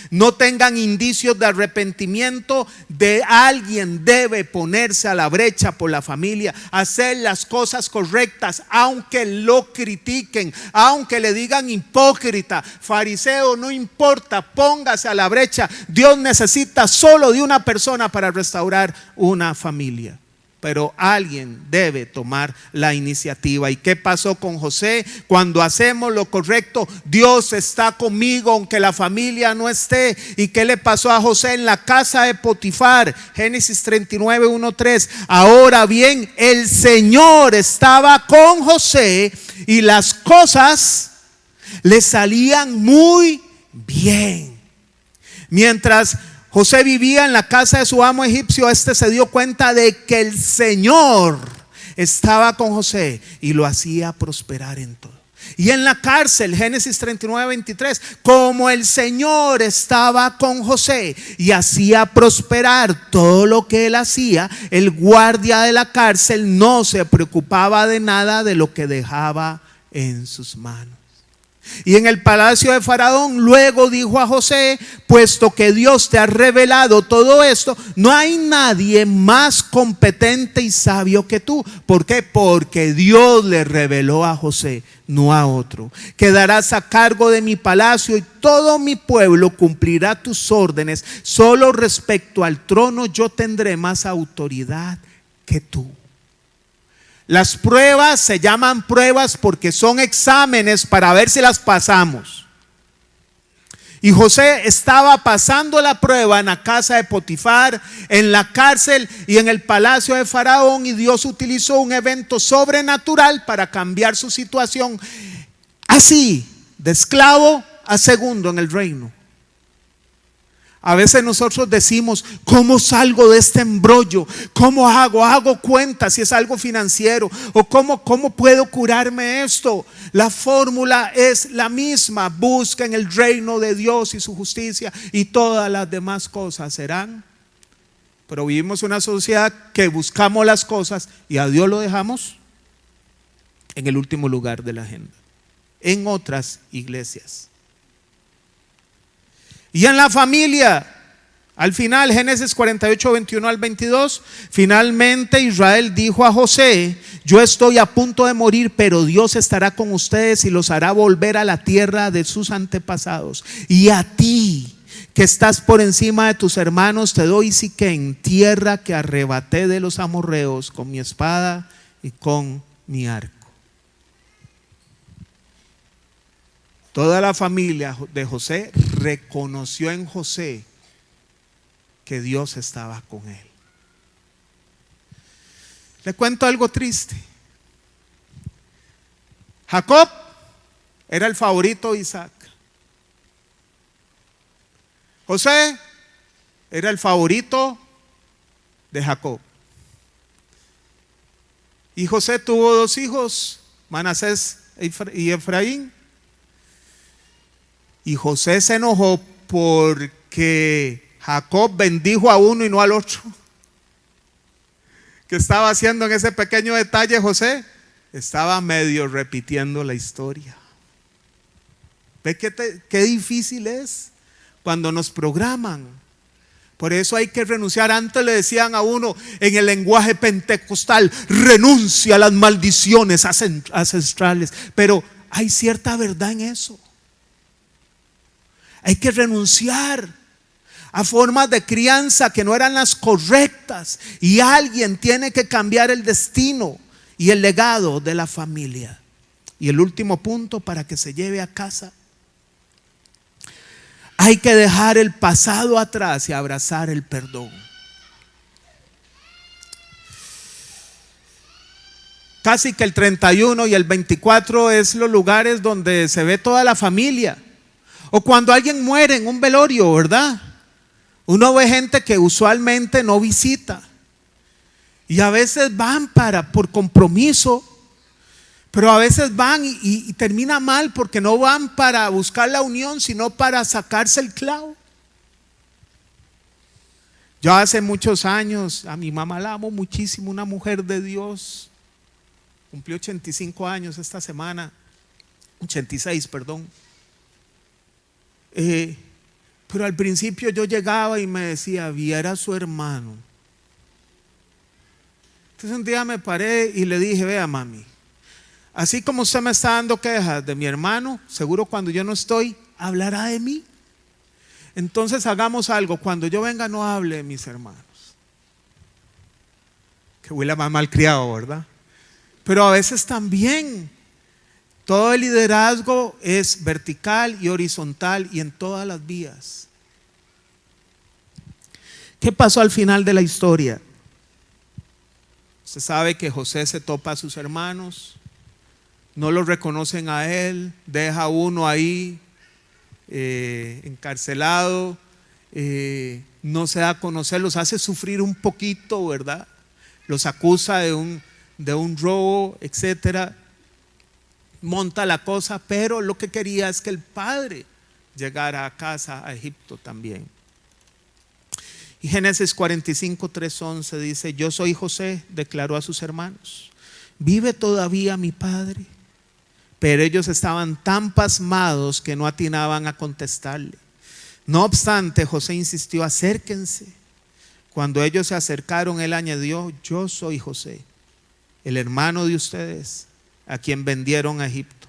no tengan indicios de arrepentimiento, de alguien debe ponerse a la brecha por la familia, hacer las cosas correctas, aunque lo critiquen, aunque le digan hipócrita, fariseo, no importa, póngase a la brecha. Dios necesita solo de una persona para restaurar una familia. Pero alguien debe tomar la iniciativa. ¿Y qué pasó con José? Cuando hacemos lo correcto, Dios está conmigo aunque la familia no esté. ¿Y qué le pasó a José en la casa de Potifar? Génesis 39, 1-3. Ahora bien, el Señor estaba con José y las cosas le salían muy bien. Mientras José vivía en la casa de su amo egipcio, este se dio cuenta de que el Señor estaba con José y lo hacía prosperar en todo. Y en la cárcel, Génesis 39, 23, como el Señor estaba con José y hacía prosperar todo lo que él hacía, el guardia de la cárcel no se preocupaba de nada de lo que dejaba en sus manos. Y en el palacio de Faraón luego dijo a José: puesto que Dios te ha revelado todo esto, no hay nadie más competente y sabio que tú. ¿Por qué? Porque Dios le reveló a José, no a otro. Quedarás a cargo de mi palacio y todo mi pueblo cumplirá tus órdenes. Solo respecto al trono yo tendré más autoridad que tú. Las pruebas se llaman pruebas porque son exámenes para ver si las pasamos. Y José estaba pasando la prueba en la casa de Potifar, en la cárcel y en el palacio de Faraón, y Dios utilizó un evento sobrenatural para cambiar su situación, así, de esclavo a segundo en el reino. A veces nosotros decimos: ¿cómo salgo de este embrollo? ¿Cómo hago? ¿Hago cuentas si es algo financiero? ¿O cómo puedo curarme esto? La fórmula es la misma: busquen el reino de Dios y su justicia y todas las demás cosas serán. Pero vivimos una sociedad que buscamos las cosas y a Dios lo dejamos en el último lugar de la agenda, en otras iglesias. Y en la familia, al final, Génesis 48, 21 al 22, finalmente Israel dijo a José: yo estoy a punto de morir, pero Dios estará con ustedes y los hará volver a la tierra de sus antepasados. Y a ti, que estás por encima de tus hermanos, te doy Siquem, tierra que arrebaté de los amorreos con mi espada y con mi arco. Toda la familia de José reconoció en José que Dios estaba con él. Le cuento algo triste. Jacob era el favorito de Isaac. José era el favorito de Jacob. Y José tuvo dos hijos, Manasés y Efraín. Y José se enojó porque Jacob bendijo a uno y no al otro. ¿Qué estaba haciendo en ese pequeño detalle José? Estaba medio repitiendo la historia. ¿Ve qué difícil es cuando nos programan? Por eso hay que renunciar. Antes le decían a uno en el lenguaje pentecostal: renuncia a las maldiciones ancestrales. Pero hay cierta verdad en eso. Hay que renunciar a formas de crianza que no eran las correctas, y alguien tiene que cambiar el destino y el legado de la familia. Y el último punto para que se lleve a casa: hay que dejar el pasado atrás y abrazar el perdón. Casi que el 31 y el 24 es los lugares donde se ve toda la familia. O cuando alguien muere en un velorio, ¿verdad? Uno ve gente que usualmente no visita. Y a veces van por compromiso, pero a veces van y termina mal porque no van para buscar la unión, sino para sacarse el clavo. Yo hace muchos años, a mi mamá la amo muchísimo, una mujer de Dios. Cumplió 85 años esta semana, 86, perdón. Pero al principio yo llegaba y me decía, viera a su hermano. Entonces un día me paré y le dije, vea mami, así como usted me está dando quejas de mi hermano, seguro cuando yo no estoy, hablará de mí. Entonces hagamos algo, cuando yo venga no hable de mis hermanos. Que huele más malcriado, ¿verdad? Pero a veces también, todo el liderazgo es vertical y horizontal y en todas las vías. ¿Qué pasó al final de la historia? Usted sabe que José se topa a sus hermanos, no los reconocen a él, deja uno ahí encarcelado, no se da a conocer, los hace sufrir un poquito, ¿verdad? Los acusa de un robo, etcétera. Monta la cosa, pero lo que quería es que el padre llegara a casa, a Egipto también. Y Génesis 45, 3:11 dice, yo soy José, declaró a sus hermanos, ¿vive todavía mi padre? Pero ellos estaban tan pasmados que no atinaban a contestarle. No obstante, José insistió, acérquense. Cuando ellos se acercaron, él añadió, yo soy José, el hermano de ustedes, a quien vendieron a Egipto.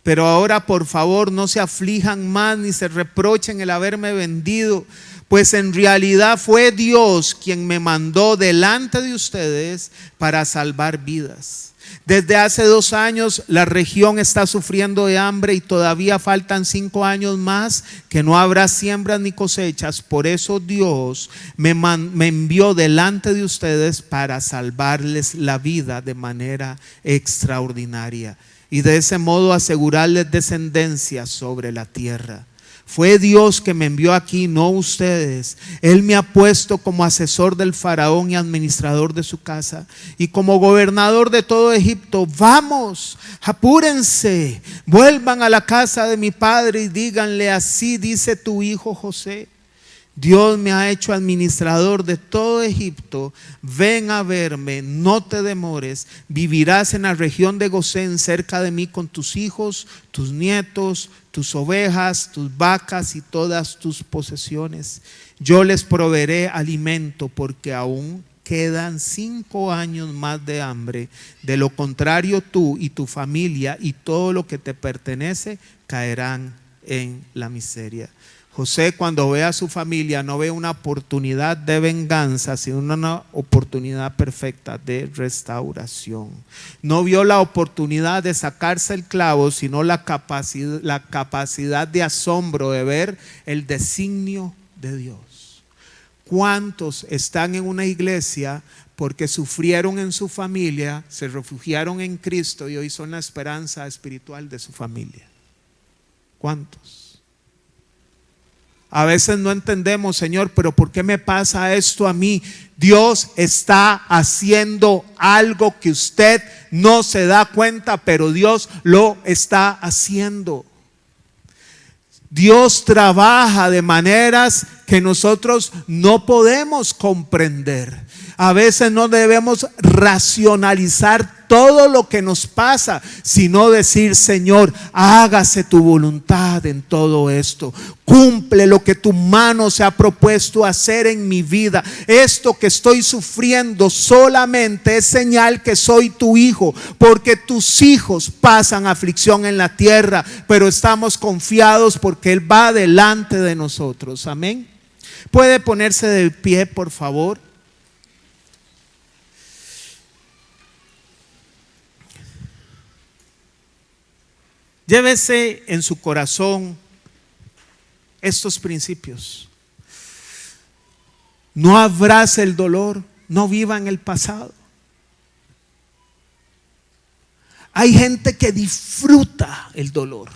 Pero ahora, por favor, no se aflijan más ni se reprochen el haberme vendido, pues en realidad fue Dios quien me mandó delante de ustedes para salvar vidas. Desde hace 2 años la región está sufriendo de hambre y todavía faltan 5 años más que no habrá siembras ni cosechas. Por eso Dios me envió delante de ustedes para salvarles la vida de manera extraordinaria y de ese modo asegurarles descendencia sobre la tierra. Fue Dios que me envió aquí, no ustedes. Él me ha puesto como asesor del faraón y administrador de su casa y como gobernador de todo Egipto. Vamos, apúrense, vuelvan a la casa de mi padre y díganle, así dice tu hijo José. Dios me ha hecho administrador de todo Egipto. Ven a verme, no te demores. Vivirás en la región de Gosén cerca de mí con tus hijos, tus nietos, tus ovejas, tus vacas y todas tus posesiones. Yo les proveeré alimento porque aún quedan 5 años más de hambre. De lo contrario, tú y tu familia y todo lo que te pertenece caerán en la miseria. José, cuando ve a su familia, no ve una oportunidad de venganza, sino una oportunidad perfecta de restauración. No vio la oportunidad de sacarse el clavo, sino la capacidad de asombro de ver el designio de Dios. ¿Cuántos están en una iglesia porque sufrieron en su familia, se refugiaron en Cristo y hoy son la esperanza espiritual de su familia? ¿Cuántos? A veces no entendemos, Señor, pero ¿por qué me pasa esto a mí? Dios está haciendo algo que usted no se da cuenta, pero Dios lo está haciendo. Dios trabaja de maneras que nosotros no podemos comprender. A veces no debemos racionalizar todo lo que nos pasa, sino decir, Señor, hágase tu voluntad en todo esto. Cumple lo que tu mano se ha propuesto hacer en mi vida. Esto que estoy sufriendo solamente es señal que soy tu hijo, porque tus hijos pasan aflicción en la tierra, pero estamos confiados porque Él va delante de nosotros. Amén. ¿Puede ponerse de pie, por favor? Llévese en su corazón estos principios. No abrace el dolor, no viva en el pasado. Hay gente que disfruta el dolor,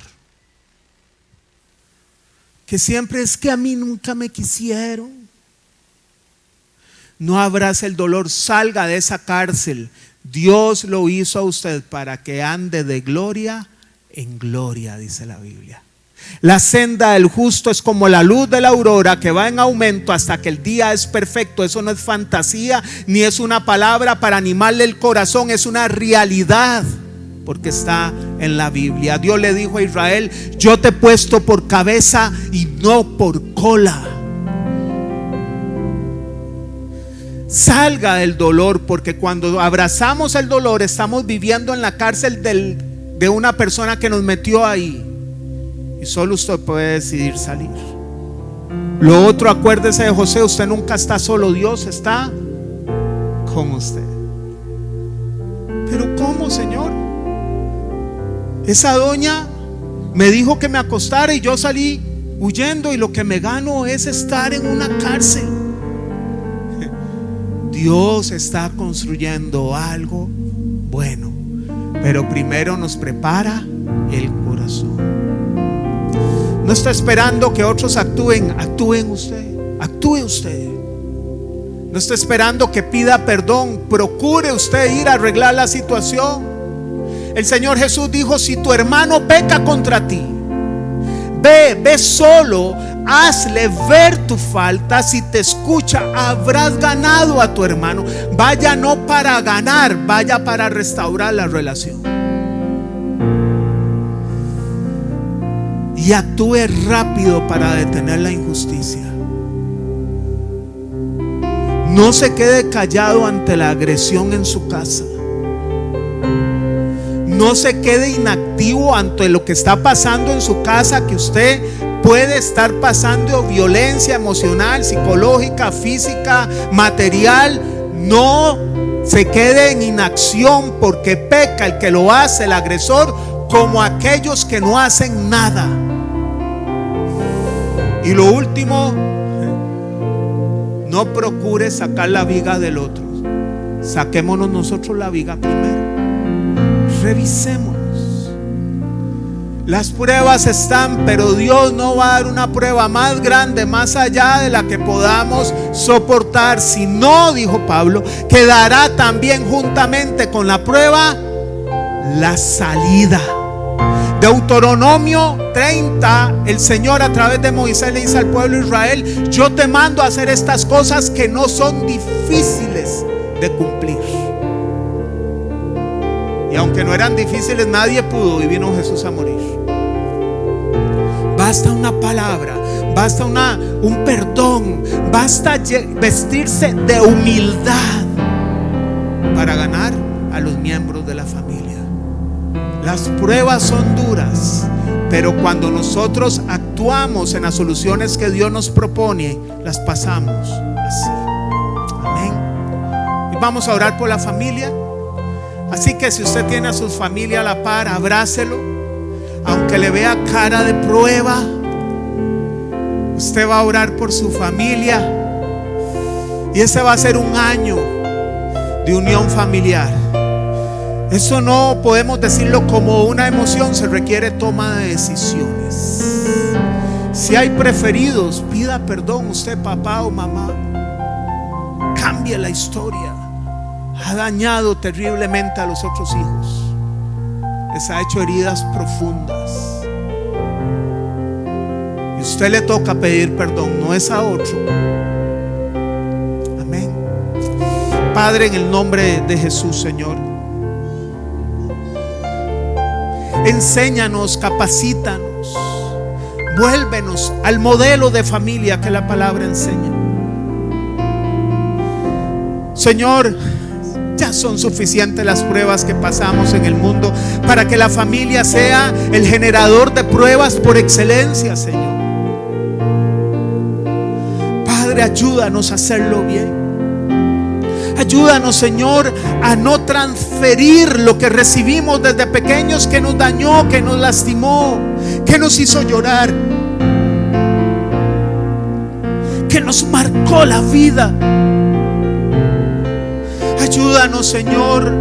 que siempre es que a mí nunca me quisieron. No abrace el dolor, salga de esa cárcel. Dios lo hizo a usted para que ande de gloria en gloria, dice la Biblia. La senda del justo es como la luz de la aurora que va en aumento hasta que el día es perfecto. Eso no es fantasía ni es una palabra para animarle el corazón, es una realidad, porque está en la Biblia. Dios le dijo a Israel: yo te he puesto por cabeza y no por cola. Salga del dolor, porque cuando abrazamos el dolor estamos viviendo en la cárcel de una persona que nos metió ahí, y solo usted puede decidir salir. Lo otro, acuérdese de José: usted nunca está solo, Dios está con usted. Pero ¿cómo, Señor? Esa doña me dijo que me acostara y yo salí huyendo, y lo que me gano es estar en una cárcel. Dios está construyendo algo bueno, pero primero nos prepara el corazón. No está esperando que otros actúen. Actúe usted. No está esperando que pida perdón. Procure usted ir a arreglar la situación. El Señor Jesús dijo: si tu hermano peca contra ti, ve solo, hazle ver tu falta. Si te escucha, habrás ganado a tu hermano. Vaya no para ganar, vaya para restaurar la relación. Y actúe rápido para detener la injusticia. No se quede callado ante la agresión en su casa. No se quede inactivo ante lo que está pasando en su casa, que usted puede estar pasando violencia emocional, psicológica, física, material. No se quede en inacción, porque peca el que lo hace, el agresor, como aquellos que no hacen nada. Y lo último, no procure sacar la viga del otro. Saquémonos nosotros la viga primero. Revisémonos. Las pruebas están, pero Dios no va a dar una prueba más grande, más allá de la que podamos soportar. Si no, dijo Pablo, quedará también juntamente con la prueba la salida. Deuteronomio 30, el Señor a través de Moisés le dice al pueblo de Israel: yo te mando a hacer estas cosas que no son difíciles de cumplir. Y aunque no eran difíciles, nadie pudo, y vino Jesús a morir. Basta una palabra, basta un perdón, basta vestirse de humildad para ganar a los miembros de la familia. Las pruebas son duras, pero cuando nosotros actuamos en las soluciones que Dios nos propone, las pasamos así. Amén. Y vamos a orar por la familia. Así que si usted tiene a su familia a la par, abrácelo. Aunque le vea cara de prueba, usted va a orar por su familia. Y ese va a ser un año de unión familiar. Eso no podemos decirlo como una emoción, se requiere toma de decisiones. Si hay preferidos, pida perdón usted, papá o mamá. Cambie la historia. Ha dañado terriblemente a los otros hijos. Les ha hecho heridas profundas. Y a usted le toca pedir perdón, no es a otro. Amén. Padre, en el nombre de Jesús, Señor, enséñanos, capacítanos, vuélvenos al modelo de familia que la palabra enseña. Señor, ya son suficientes las pruebas que pasamos en el mundo para que la familia sea el generador de pruebas por excelencia, Señor. Padre, ayúdanos a hacerlo bien. Ayúdanos, Señor, a no transferir lo que recibimos desde pequeños, que nos dañó, que nos lastimó, que nos hizo llorar, que nos marcó la vida. Ayúdanos, Señor,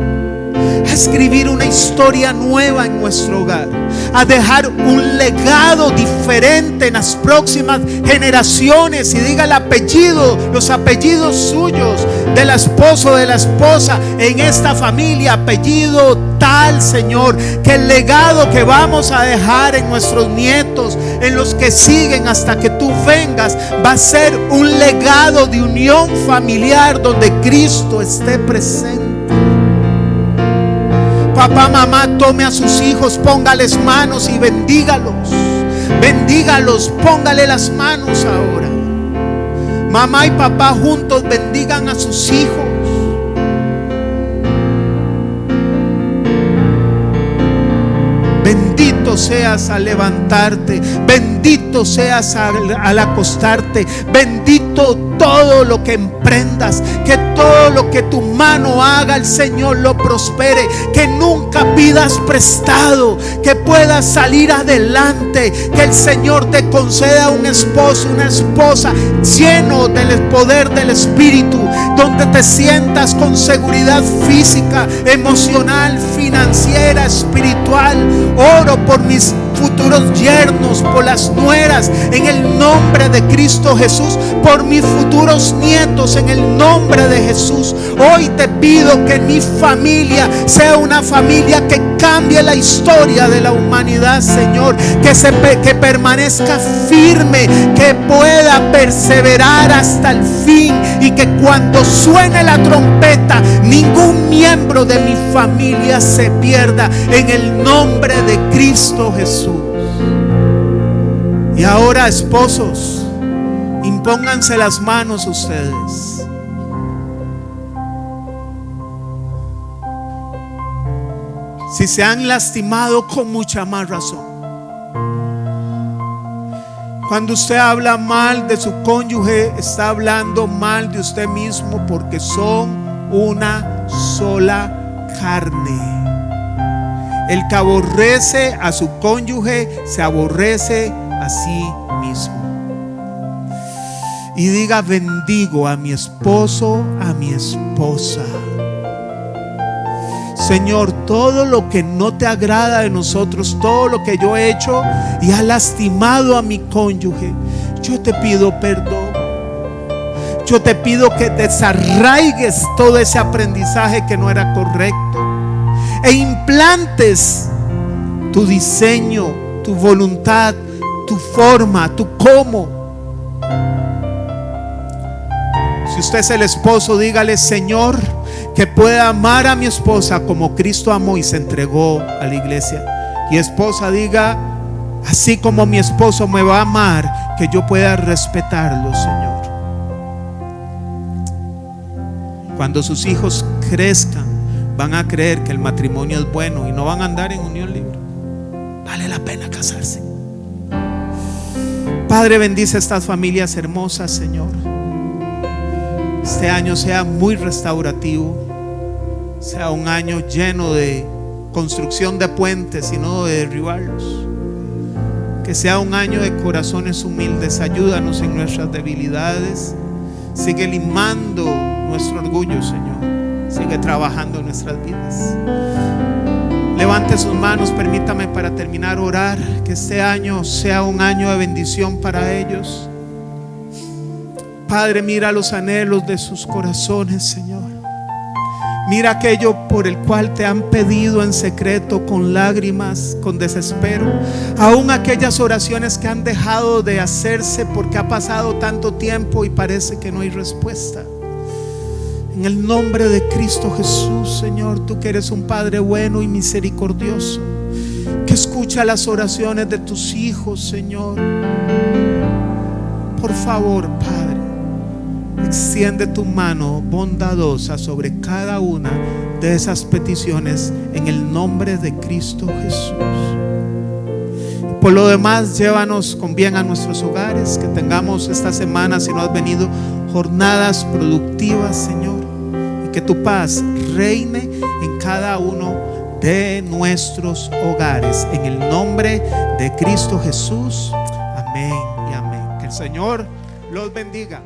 a escribir una historia nueva en nuestro hogar, a dejar un legado diferente en las próximas generaciones. Y diga el apellido, los apellidos suyos, del esposo, de la esposa, en esta familia, apellido tal, Señor, que el legado que vamos a dejar en nuestros nietos, en los que siguen hasta que tú vengas, va a ser un legado de unión familiar donde Cristo esté presente. Papá, mamá, tome a sus hijos, póngales manos y bendígalos. Bendígalos, póngale las manos ahora. Mamá y papá juntos bendigan a sus hijos. Bendito seas al levantarte, bendito seas al acostarte, bendito todo lo que emprendas, que todo lo que tu mano haga el Señor lo prospere, que nunca pidas prestado, que puedas salir adelante, que el Señor te conceda un esposo, una esposa lleno del poder del Espíritu, donde te sientas con seguridad física, emocional, financiera, espiritual. Oro por mis futuros yernos, por las nueras, en el nombre de Cristo Jesús, por mis futuros nietos, en el nombre de Jesús. Hoy te pido que mi familia sea una familia que cambie la historia de la humanidad, Señor, que permanezca firme, que pueda perseverar hasta el fin, y que cuando suene la trompeta ningún miembro de mi familia se pierda, en el nombre de Cristo Jesús. Y ahora, esposos, impónganse las manos ustedes. Si se han lastimado, con mucha más razón. Cuando usted habla mal de su cónyuge, está hablando mal de usted mismo, porque son una sola carne. El que aborrece a su cónyuge se aborrece a sí mismo. Y diga: bendigo a mi esposo, a mi esposa. Señor, todo lo que no te agrada de nosotros, todo lo que yo he hecho y ha lastimado a mi cónyuge, yo te pido perdón. Yo te pido que desarraigues todo ese aprendizaje que no era correcto, e implantes tu diseño, tu voluntad, tu forma, tu cómo. Si usted es el esposo, dígale: Señor, que pueda amar a mi esposa como Cristo amó y se entregó a la iglesia. Y esposa, diga: así como mi esposo me va a amar, que yo pueda respetarlo, Señor. Cuando sus hijos crezcan, van a creer que el matrimonio es bueno y no van a andar en unión libre. Vale la pena casarse. Padre, bendice estas familias hermosas, Señor. Este año sea muy restaurativo, sea un año lleno de construcción de puentes y no de derribarlos. Que sea un año de corazones humildes. Ayúdanos en nuestras debilidades. Sigue limando nuestro orgullo, Señor. Sigue trabajando en nuestras vidas. Levante sus manos, permítame para terminar orar. Que este año sea un año de bendición para ellos. Padre, mira los anhelos de sus corazones, Señor. Mira aquello por el cual te han pedido en secreto, con lágrimas, con desespero. Aún aquellas oraciones que han dejado de hacerse porque ha pasado tanto tiempo y parece que no hay respuesta. En el nombre de Cristo Jesús, Señor, tú que eres un Padre bueno y misericordioso, que escucha las oraciones de tus hijos, Señor. Por favor, Padre, extiende tu mano bondadosa sobre cada una de esas peticiones en el nombre de Cristo Jesús. Por lo demás, llévanos con bien a nuestros hogares. Que tengamos esta semana, si no has venido, jornadas productivas, Señor. Y que tu paz reine en cada uno de nuestros hogares. En el nombre de Cristo Jesús. Amén y amén. Que el Señor los bendiga.